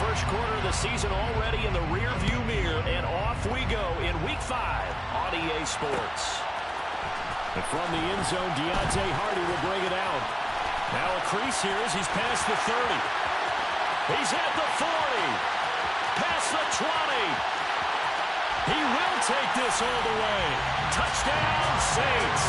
first quarter of the season already in the rearview mirror, and off we go in Week 5 on EA Sports. And from the end zone, Deontay Hardy will bring it out. Now a crease here as he's past the 30. He's at the 40. Past the 20. He will take this all the way. Touchdown, Saints.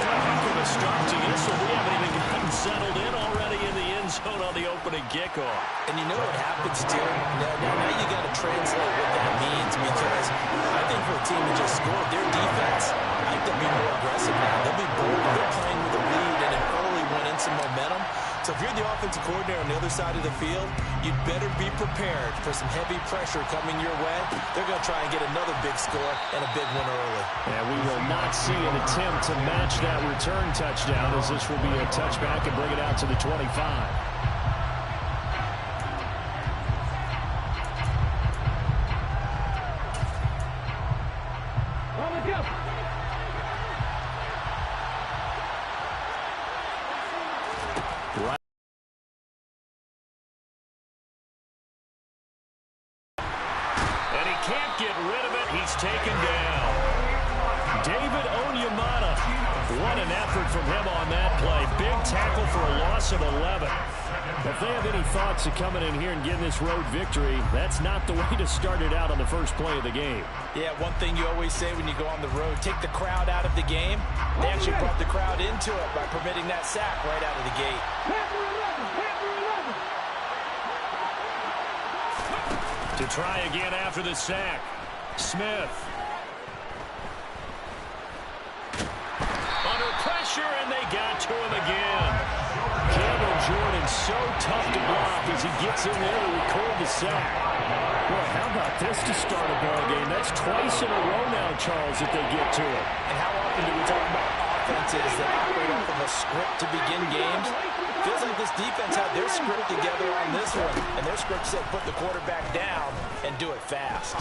Heck of a start to this one. We haven't even gotten settled in already in the end zone on the opening kickoff. And you know what happens, too? Now you got to translate what that means, because I think for a team that just scored, their defense, I think they'll be more aggressive now. They'll be bold. They're playing with a lead and an early one and some momentum. So if you're the offensive coordinator on the other side of the field, you'd better be prepared for some heavy pressure coming your way. They're going to try and get another big score and a big one early. And we will not see an attempt to match that return touchdown, as this will be a touchback and bring it out to the 25. Taken down. David Onyemata. What an effort from him on that play. Big tackle for a loss of 11. If they have any thoughts of coming in here and getting this road victory, that's not the way to start it out on the first play of the game. Yeah, one thing you always say when you go on the road, take the crowd out of the game. They actually brought the crowd into it by permitting that sack right out of the gate. To try again after the sack. Smith. Under pressure, and they got to him again. Cameron Jordan so tough to block as he gets in there to record the sack. Boy, how about this to start a ball game? That's twice in a row now, Charles, that they get to it. And how often do we talk about offenses that operate off of a script to begin games? Feels like this defense had their script together on this one, and their script said put the quarterback down and do it fast.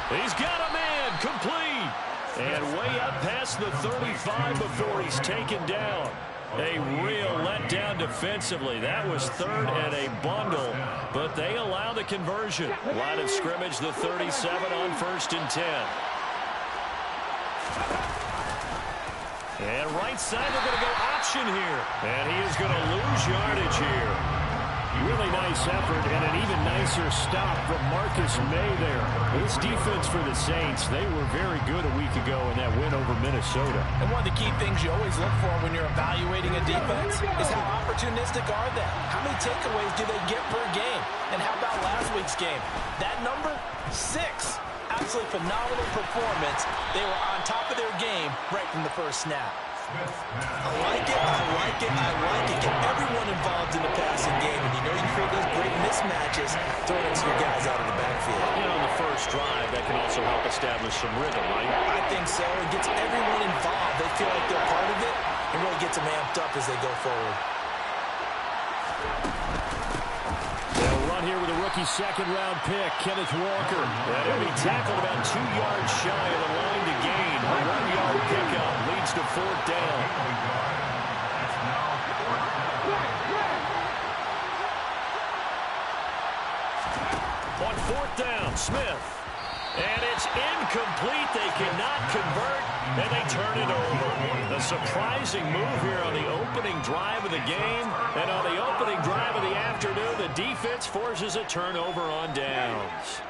He's got a man, complete. And way up past the 35 before he's taken down. A real letdown defensively. That was third and a bundle, but they allow the conversion. Line of scrimmage, the 37 on 1st and 10. And right side, they're going to go option here. And he is going to lose yardage here. Really nice effort and an even nicer stop from Marcus May there. This defense for the Saints, they were very good a week ago in that win over Minnesota. And one of the key things you always look for when you're evaluating a defense is how opportunistic are they? How many takeaways do they get per game? And how about last week's game? That number, 6. Absolutely phenomenal performance. They were on top of their game right from the first snap. I like it, I like it, I like it. Get everyone involved in the passing game, and you know you can create those great mismatches throwing it to your guys out of the backfield. You know, on the first drive, that can also help establish some rhythm, right? I think so. It gets everyone involved. They feel like they're part of it, and really gets them amped up as they go forward. They'll run here with a rookie second-round pick, Kenneth Walker. And he'll be tackled about 2 yards shy of the line to gain. A 1-yard pickup leads to 4th down. On 4th down, Smith. And it's incomplete. They cannot convert, and they turn it over. A surprising move here on the opening drive of the game. And on the opening drive of the afternoon, the defense forces a turnover on downs.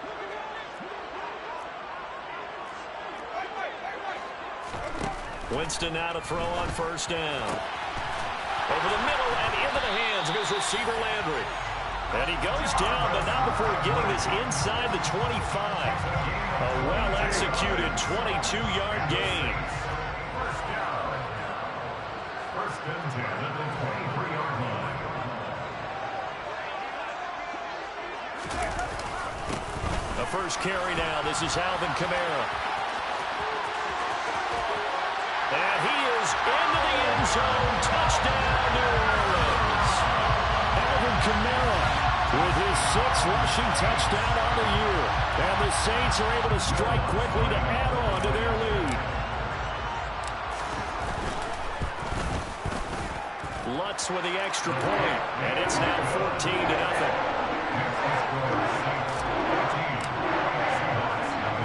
Winston now to throw on 1st down. Over the middle and into the hands of his receiver, Landry. And he goes down, but not before getting this inside the 25. A well-executed 22-yard gain. First and 10 at the 23-yard line. The first carry now. This is Alvin Kamara. And he is into the end zone. Touchdown, New Orleans. Alvin Kamara with his 6th rushing touchdown on the year. And the Saints are able to strike quickly to add on to their lead. Bucks with the extra point, and it's now 14-0.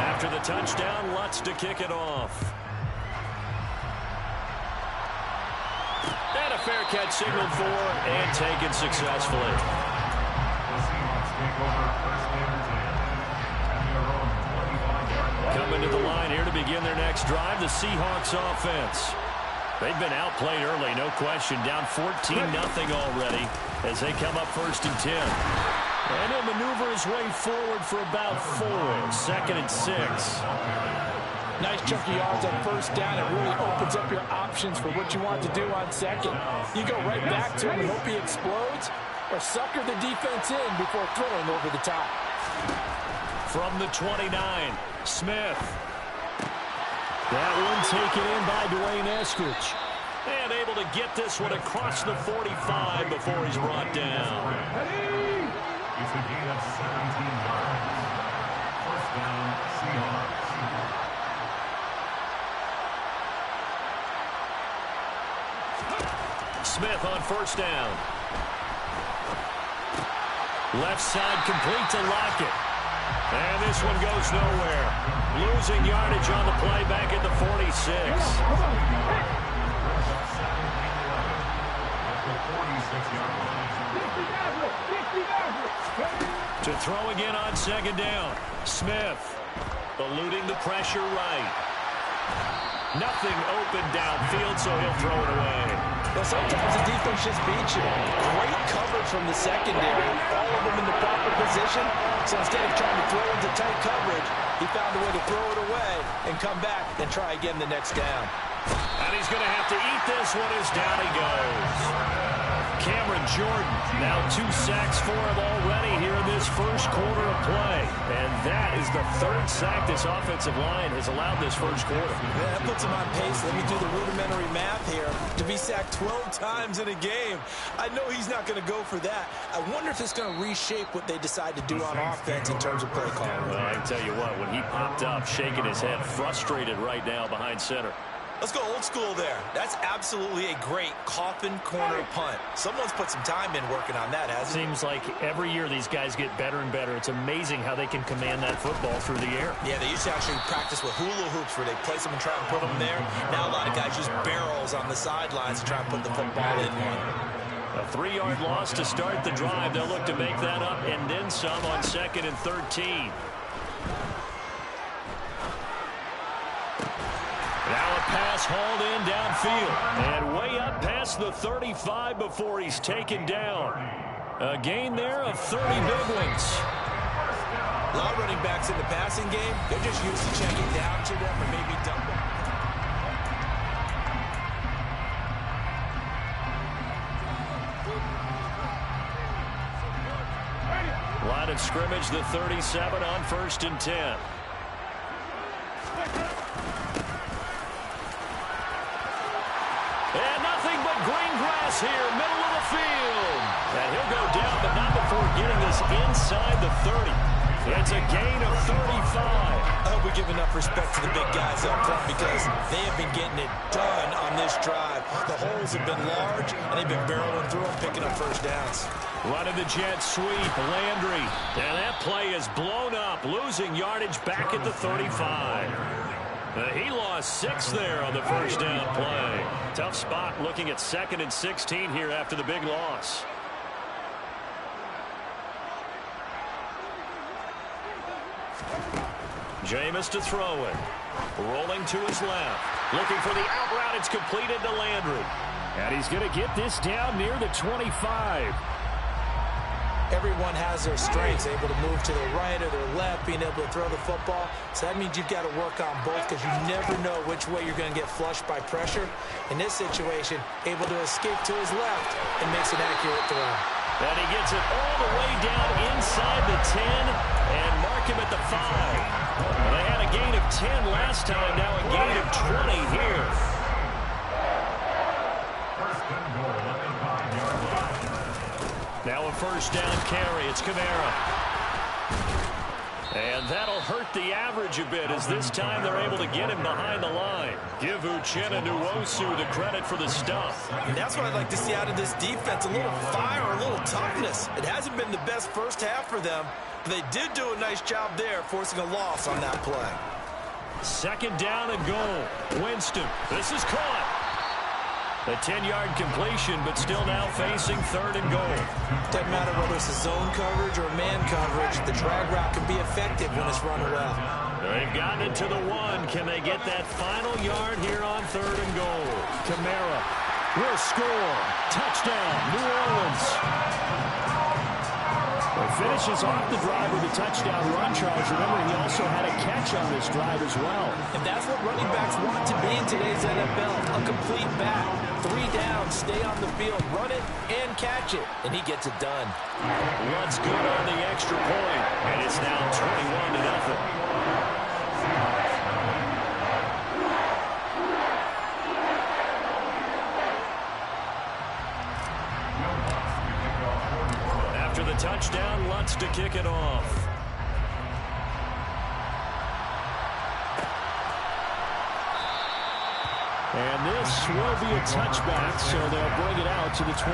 After the touchdown, Lutz to kick it off. And a fair catch signaled for and taken successfully. Coming to the line here to begin their next drive, the Seahawks offense. They've been outplayed early, no question. Down 14-0 already as they come up 1st and 10. And he'll maneuver his way forward for about 4. 2nd and 6. Nice chunk of yards on 1st down. It really opens up your options for what you want to do on 2nd. You go right back to him and hope he explodes, or sucker the defense in before throwing over the top. From the 29, Smith. That one taken in by Dwayne Eskridge. And able to get this one across the 45 before he's brought down. It's a gain of 17 yards. 1st down, Seahawks. Smith on 1st down. Left side complete to Lockett. And this one goes nowhere. Losing yardage on the play back at the 46. To throw again on 2nd down. Smith eluding the pressure right. Nothing open downfield, so he'll throw it away. Well, sometimes the defense just beats you. Great coverage from the secondary. All of them in the proper position. So instead of trying to throw into tight coverage, he found a way to throw it away and come back and try again the next down. And he's going to have to eat this one as down he goes. Cameron Jordan, now 2 sacks for him already here in this 1st quarter of play. And that is the 3rd sack this offensive line has allowed this 1st quarter. Yeah, that puts him on pace. Let me do the rudimentary math here. To be sacked 12 times in a game, I know he's not going to go for that. I wonder if it's going to reshape what they decide to do on offense in terms of play calling. Well, I can tell you what, when he popped up, shaking his head, frustrated right now behind center. Let's go old school there. That's absolutely a great coffin corner punt. Someone's put some time in working on that, hasn't it? Seems like every year these guys get better and better. It's amazing how they can command that football through the air. Yeah, they used to actually practice with hula hoops where they place them and try and put them there. Now a lot of guys use barrels on the sidelines to try and put the football in one. A 3-yard loss to start the drive. They'll look to make that up and then some on 2nd and 13. Now a pass hauled in downfield and way up past the 35 before he's taken down. A gain there of 30 big ones. A lot of running backs in the passing game, they're just used to checking down to them or maybe dumping. Line of scrimmage, the 37 on 1st and 10. And nothing but green grass here, middle of the field. And he'll go down, but not before getting this inside the 30. It's a gain of 35. I hope we give enough respect to the big guys up front because they have been getting it done on this drive. The holes have been large, and they've been barreling through them, picking up 1st downs. Running the jet sweep, Landry. And that play is blown up, losing yardage back at the 35. He lost 6 there on the 1st down play. Tough spot looking at 2nd and 16 here after the big loss. Jameis to throw it. Rolling to his left. Looking for the out route. It's completed to Landry. And he's going to get this down near the 25. Everyone has their strengths, able to move to their right or their left, being able to throw the football. So that means you've got to work on both because you never know which way you're going to get flushed by pressure. In this situation, able to escape to his left and makes an accurate throw. And he gets it all the way down inside the 10 and mark him at the 5. They had a gain of 10 last time, now a gain of 20 here. Now a 1st down carry. It's Kamara. And that'll hurt the average a bit as this time they're able to get him behind the line. Give Uchenna Nwosu the credit for the stuff. And that's what I'd like to see out of this defense, a little fire, a little toughness. It hasn't been the best first half for them, but they did do a nice job there forcing a loss on that play. Second down and goal. Winston, this is caught. A 10-yard completion, but still now facing third and goal. Doesn't matter whether it's a zone coverage or man coverage, the drag route can be effective when it's run well. They've gotten it to the one. Can they get that final yard here on third and goal? Kamara will score. Touchdown, New Orleans. Finishes off the drive with a touchdown run, Charles. Remember, he also had a catch on this drive as well. And that's what running backs want to be in today's NFL, a complete back. 3 down, stay on the field, run it, and catch it. And he gets it done. Luntz good on the extra point, and it's now 21-0. Touchdown, Luntz to kick it off. And this will be a touchback, so they'll bring it out to the 25.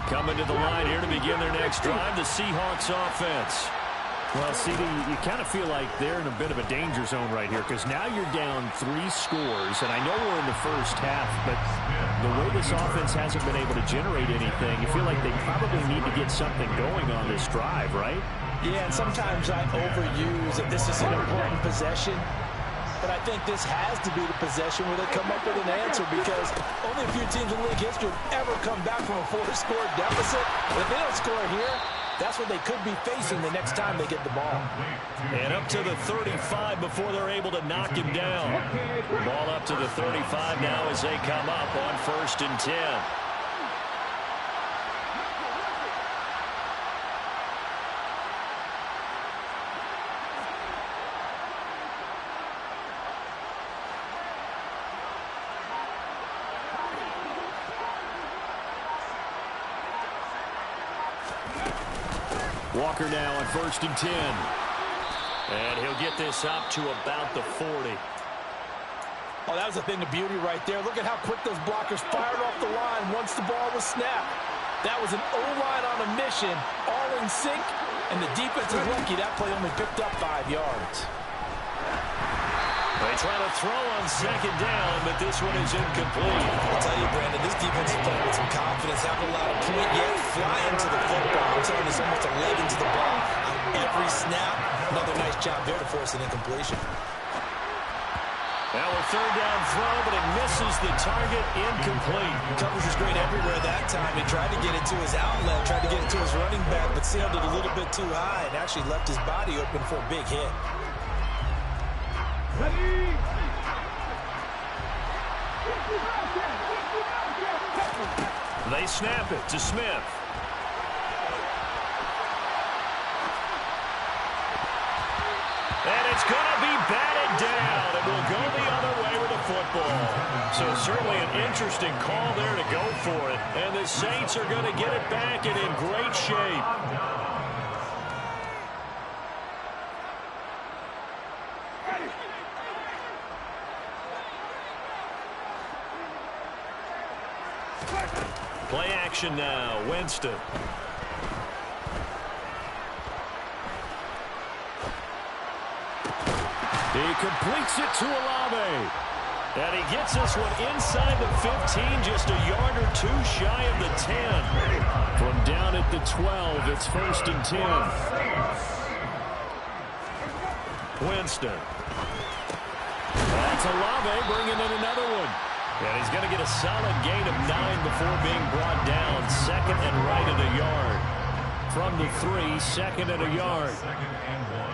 Coming to the line here to begin their next drive, the Seahawks offense. Well, CD, you kind of feel like they're in a bit of a danger zone right here because now you're down 3 scores, and I know we're in the first half, but the way this offense hasn't been able to generate anything, you feel like they probably need to get something going on this drive, right? Yeah, and sometimes I overuse that this is an important possession, but I think this has to be the possession where they come up with an answer because only a few teams in league history have ever come back from a 4-score deficit. But if they don't score here, that's what they could be facing the next time they get the ball. And up to the 35 before they're able to knock him down. Ball up to the 35 now as they come up on 1st and 10. Walker now on 1st and 10. And he'll get this up to about the 40. Oh, that was a thing of beauty right there. Look at how quick those blockers fired off the line once the ball was snapped. That was an O-line on a mission, all in sync, and the defense is lucky that play only picked up 5 yards. They try to throw on 2nd down, but this one is incomplete. I'll tell you, Brandon, this defense is playing with some confidence. Haven't allowed a point yet. Flying to the football. I'm telling you, it's almost a leg into the ball. On every snap, another nice job there to force an incompletion. Now a 3rd down throw, but it misses the target, incomplete. Coverage was great everywhere that time. He tried to get it to his outlet, tried to get it to his running back, but sailed it a little bit too high and actually left his body open for a big hit. They snap it to Smith. And it's going to be batted down. It will go the other way with the football. So certainly an interesting call there to go for it. And the Saints are going to get it back and in great shape. Play action now, Winston. He completes it to Olave. And he gets this one inside the 15, just a yard or 2 shy of the 10. From down at the 12, it's 1st and 10. Winston. That's Olave bringing in another one. And he's going to get a solid gain of 9 before being brought down. 2nd and right at a yard. From the 3, 2nd and a yard. 2nd and 1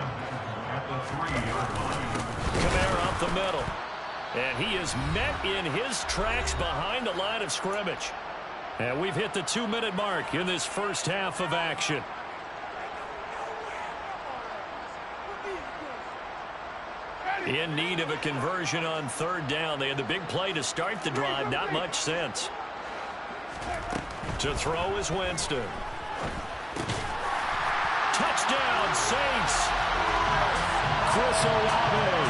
at the 3-yard line. Kamara up the middle. And he is met in his tracks behind the line of scrimmage. And we've hit the 2-minute mark in this first half of action. In need of a conversion on third down. They had the big play to start the drive. Not much sense. To throw is Winston. Touchdown, Saints. Chris Olave,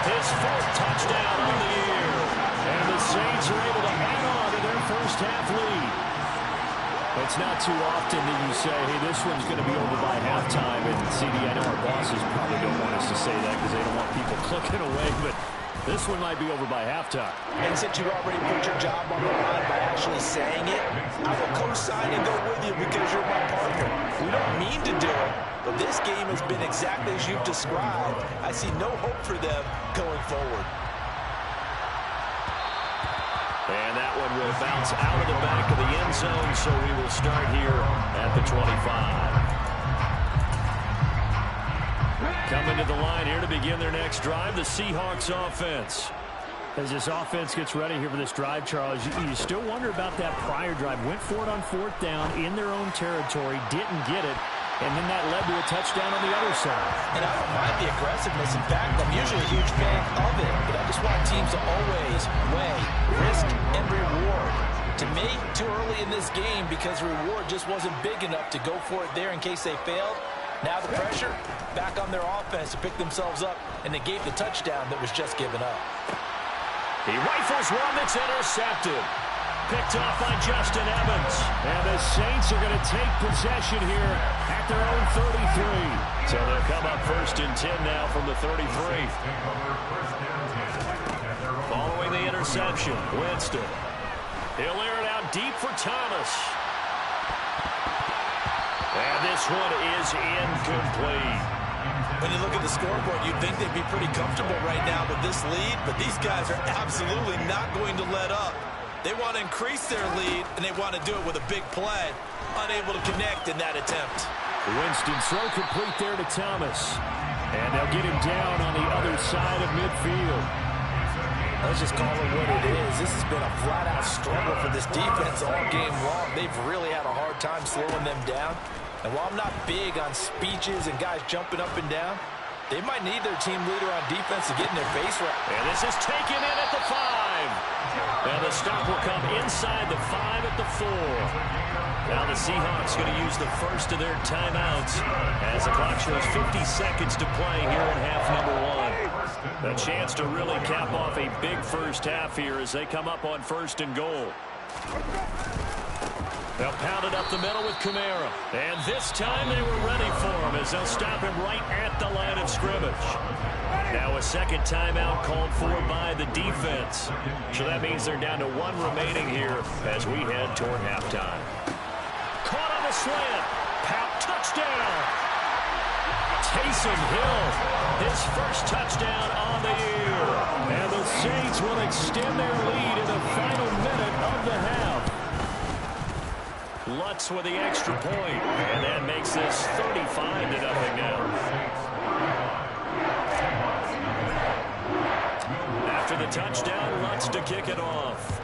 his fourth touchdown on the year. And the Saints are able to hang on to their first half lead. It's not too often that you say, hey, this one's going to be over by halftime. And CD, I know our bosses probably don't want us to say that because they don't want people clicking away, but this one might be over by halftime. And since you already put your job on the line by actually saying it, I will co-sign and go with you because you're my partner. We don't mean to do it, but this game has been exactly as you've described. I see no hope for them going forward. And that one will bounce out of the back of the end zone, so we will start here at the 25. Coming to the line here to begin their next drive, the Seahawks offense. As this offense gets ready here for this drive, Charles, you still wonder about that prior drive. Went for it on fourth down in their own territory, didn't get it, and then that led to a touchdown on the other side. And I don't mind the aggressiveness. In fact, I'm usually a huge fan of it, but I just want teams to always weigh risk and reward. To me, too early in this game because reward just wasn't big enough to go for it there in case they failed. Now the pressure back on their offense to pick themselves up, and they gave the touchdown that was just given up. He rifles one that's intercepted. Picked off by Justin Evans. And the Saints are going to take possession here at their own 33. So they'll come up 1st and 10 now from the 33. Following the interception, Winston. He'll air it out deep for Thomas. And this one is incomplete. When you look at the scoreboard, you'd think they'd be pretty comfortable right now with this lead, but these guys are absolutely not going to let up. They want to increase their lead, and they want to do it with a big play. Unable to connect in that attempt. Winston's throw complete there to Thomas. And they'll get him down on the other side of midfield. Let's just call it what it is. This has been a flat-out struggle for this defense all game long. They've really had a hard time slowing them down. And while I'm not big on speeches and guys jumping up and down, they might need their team leader on defense to get in their face right. And this is taken in at the 5. And the stop will come inside the 5 at the 4. Now the Seahawks going to use the first of their timeouts as the clock shows 50 seconds to play here in half number 1. A chance to really cap off a big first half here as they come up on 1st and goal. They'll pound it up the middle with Kamara. And this time they were ready for him as they'll stop him right at the line of scrimmage. Now a second timeout called for by the defense. So that means they're down to 1 remaining here as we head toward halftime. Caught on the slant. Pout touchdown. Taysom Hill, his first touchdown on the year. And the Saints will extend their lead in the final minute of the half. Lutz with the extra point, and that makes this 35-0 now. After the touchdown, Lutz to kick it off.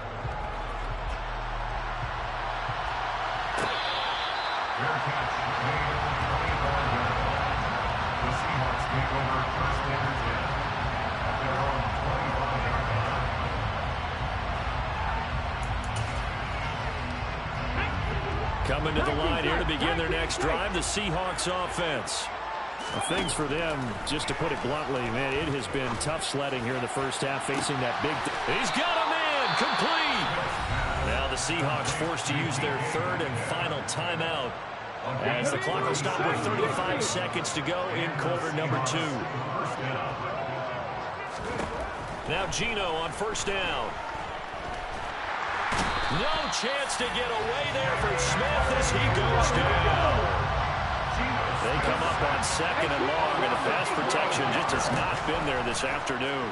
The Seahawks take over 1st and 10 at their own 25. Coming to the line here to begin their next drive, the Seahawks offense. Well, things for them, just to put it bluntly, man, it has been tough sledding here in the first half, facing that big... He's got a man, complete! Now the Seahawks forced to use their 3rd and final timeout as the clock will stop with 35 seconds to go in quarter number 2. Now Geno on 1st down. No chance to get away there for Smith as he goes down. They come up on 2nd and long, and the pass protection just has not been there this afternoon.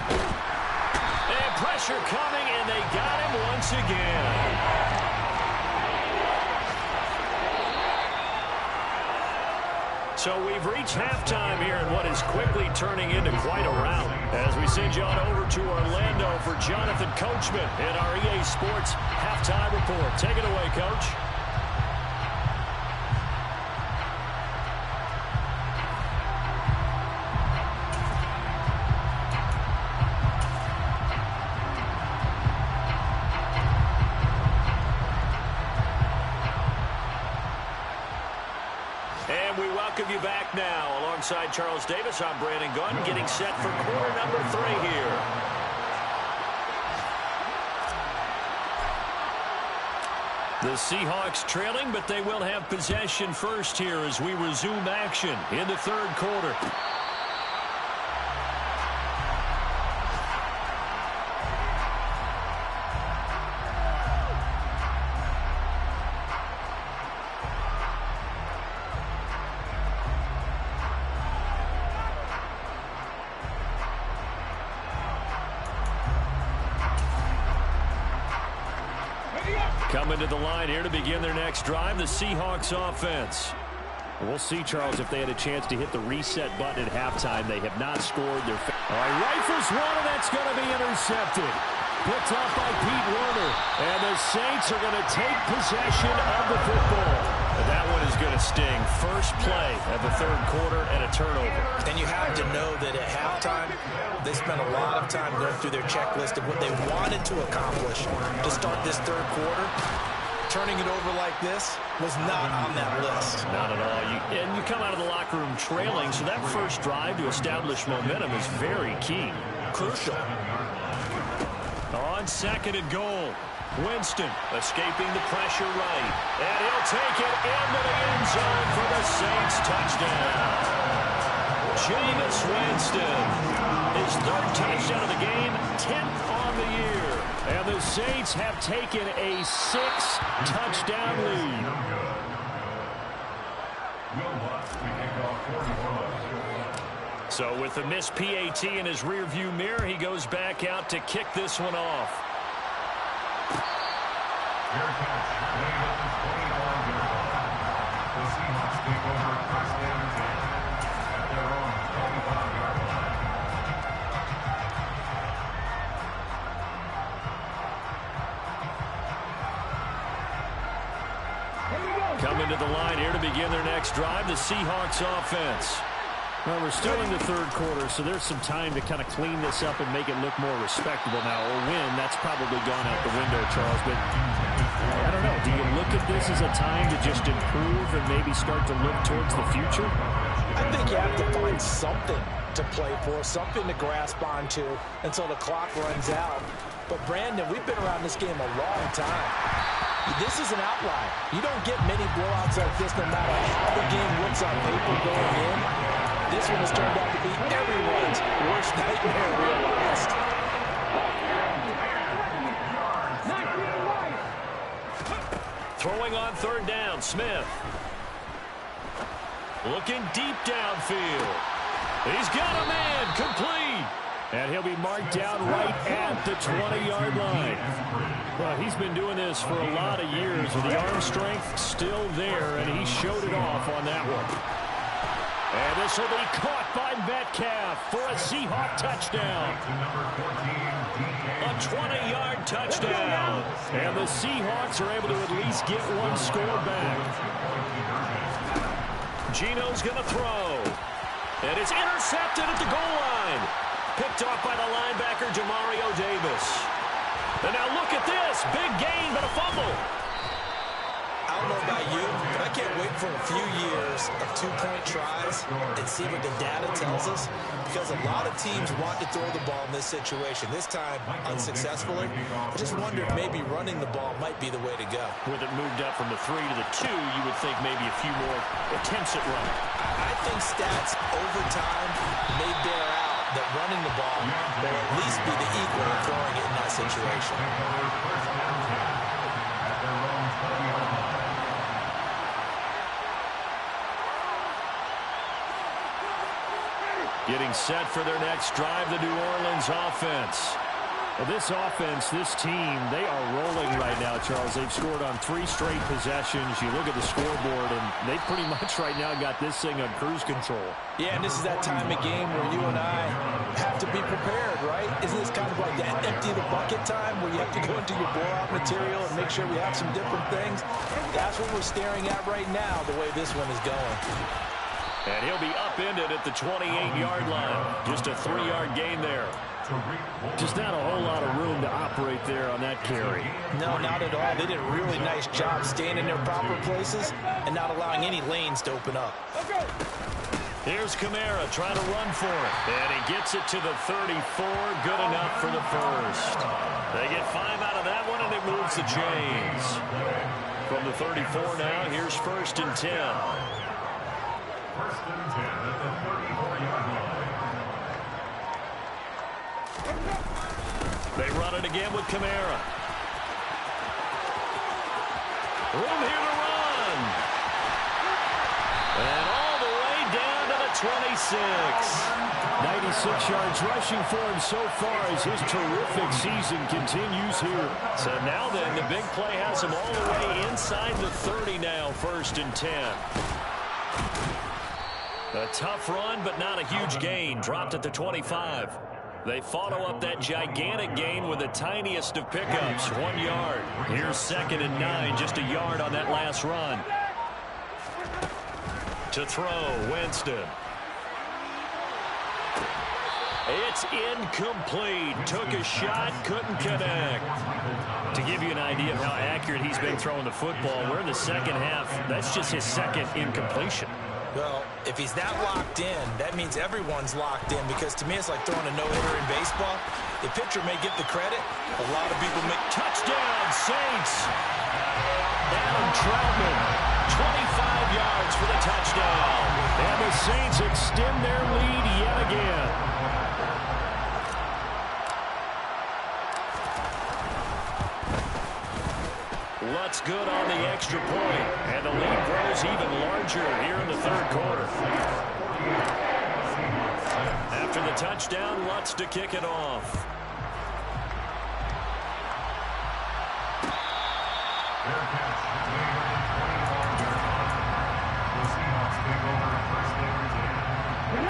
And pressure coming, and they got him once again. So we've reached halftime here in what is quickly turning into quite a rout. As we send you on over to Orlando for Jonathan Coachman in our EA Sports Halftime Report. Take it away, Coach. welcome you back now. Alongside Charles Davis, I'm Brandon Gunn, getting set for quarter number 3 here. The Seahawks trailing, but they will have possession first here as we resume action in the third quarter. Coming to the line here to begin their next drive, the Seahawks offense. We'll see, Charles, if they had a chance to hit the reset button at halftime. They have not scored. All right, rifles one, and that's going to be intercepted. Picked off by Pete Werner. And the Saints are going to take possession of the football. And that one is going to sting. First play of the third quarter and a turnover. And you have to know that at halftime, they spent a lot of time going through their checklist of what they wanted to accomplish to start this third quarter. Turning it over like this was not on that list. Not at all. And you come out of the locker room trailing, so that first drive to establish momentum is very key. Crucial. On second and goal, Winston escaping the pressure right. And he'll take it into the end zone for the Saints touchdown. Jameis Winston, his third touchdown of the game, 10th on the year. And the Saints have taken a 6-touchdown lead. So with the missed PAT in his rearview mirror, he goes back out to kick this one off. The Seahawks take over first down and 10 at their own 25-yard line. Coming to the line here to begin their next drive, the Seahawks offense. Well, we're still in the third quarter, so there's some time to kind of clean this up and make it look more respectable now. Or win, that's probably gone out the window, Charles. But I don't know. Do you look at this as a time to just improve and maybe start to look towards the future? I think you have to find something to play for, something to grasp onto until the clock runs out. But, Brandon, we've been around this game a long time. This is an outlier. You don't get many blowouts like this no matter how the game looks on paper going in. This one has turned out to be everyone's worst nightmare realized. Throwing on third down, Smith. Looking deep downfield. He's got a man, complete. And he'll be marked down right at the 20-yard line. Well, he's been doing this for a lot of years with the arm strength still there, and he showed it off on that one. And this will be caught by Metcalf for a Seahawk touchdown. A 20-yard touchdown. And the Seahawks are able to at least get one score back. Geno's going to throw. And it's intercepted at the goal line. Picked off by the linebacker, Demario Davis. And now look at this. Big gain, but a fumble. I don't know about you, but I can't wait for a few years of two-point tries and see what the data tells us, because a lot of teams want to throw the ball in this situation. This time, unsuccessfully. I just wonder if maybe running the ball might be the way to go. With it moved up from the 3 to the 2, you would think maybe a few more attempts at running. I think stats over time may bear out that running the ball will at least be the equal of throwing it in that situation. Getting set for their next drive, the New Orleans offense. Well, this offense, this team, they are rolling right now, Charles. They've scored on 3 straight possessions. You look at the scoreboard, and they pretty much right now got this thing on cruise control. Yeah, and this is that time of game where you and I have to be prepared, right? Isn't this kind of like that empty the bucket time where you have to go into your blowout material and make sure we have some different things? That's what we're staring at right now, the way this one is going. And he'll be upended at the 28-yard line. Just a 3-yard gain there. Just not a whole lot of room to operate there on that carry. No, not at all. They did a really nice job staying in their proper places and not allowing any lanes to open up. Here's Kamara trying to run for it. And he gets it to the 34. Good enough for the first. They get 5 out of that one, and it moves the chains. From the 34 now, here's 1st and 10. 1st and 10 at the 34-yard line. They run it again with Kamara. Room here to run. And all the way down to the 26. 96 yards rushing for him so far as his terrific season continues here. So now then, the big play has him all the way inside the 30 now, 1st and 10. A tough run, but not a huge gain. Dropped at the 25. They follow up that gigantic gain with the tiniest of pickups, 1 yard. Here's 2nd and 9, just a yard on that last run. To throw, Winston. It's incomplete. Took a shot, couldn't connect. To give you an idea of how accurate he's been throwing the football, we're in the second half. That's just his 2nd incompletion. Well, if he's not locked in, that means everyone's locked in, because to me it's like throwing a no-hitter in baseball. The pitcher may get the credit. A lot of people make... Touchdown, Saints! Adam Troutman, 25 yards for the touchdown. And the Saints extend their lead yet again. Lutz good on the extra point, and the lead grows even larger here in the 3rd quarter. After the touchdown, Lutz to kick it off.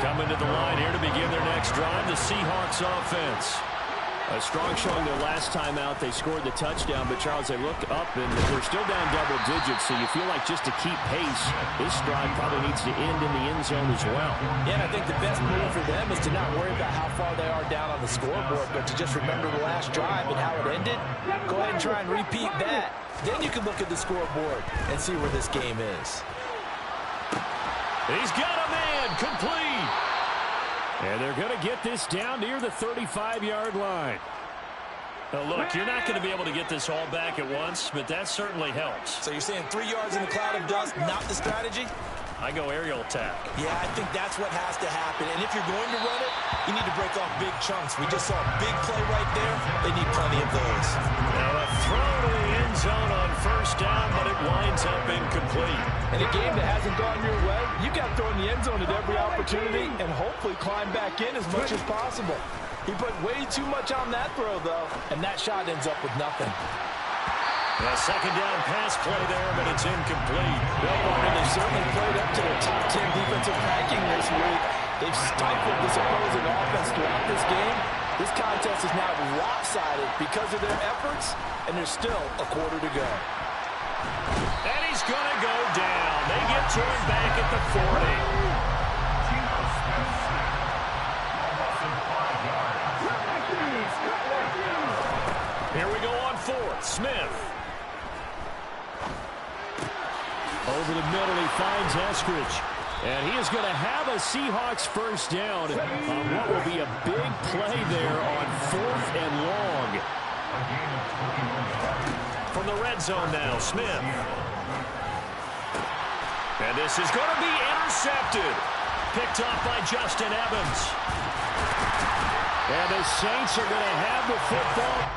Coming to the line here to begin their next drive, the Seahawks offense. A strong showing their last time out. They scored the touchdown, but Charles, they looked up and they're still down double digits, so you feel like just to keep pace, this drive probably needs to end in the end zone as well. Yeah, and I think the best move for them is to not worry about how far they are down on the scoreboard, but to just remember the last drive and how it ended. Go ahead and try and repeat that. Then you can look at the scoreboard and see where this game is. He's got a man, complete. And they're going to get this down near the 35-yard line. Now look, you're not going to be able to get this all back at once, but that certainly helps. So you're saying 3 yards in a cloud of dust, not the strategy? I go aerial attack. Yeah, I think that's what has to happen. And if you're going to run it, you need to break off big chunks. We just saw a big play right there. They need plenty of those. Now a throw to the end zone on 1st down, but it winds up incomplete. In a game that hasn't gone your way, you got to throw in the end zone at every opportunity and hopefully climb back in as much as possible. He put way too much on that throw, though, and that shot ends up with nothing. A 2nd down pass play there, but it's incomplete. Well, Barney, they certainly played up to their top 10 defensive ranking this week. They've stifled this opposing offense throughout this game. This contest is now lopsided because of their efforts, and there's still a quarter to go. And he's going to go down. They get to him back at the 40. Here we go on 4th. Smith. Over the middle, he finds Eskridge. And he is going to have a Seahawks 1st down on what will be a big play there on 4th and long. From the red zone now, Smith. And this is going to be intercepted. Picked off by Justin Evans. And the Saints are going to have the football.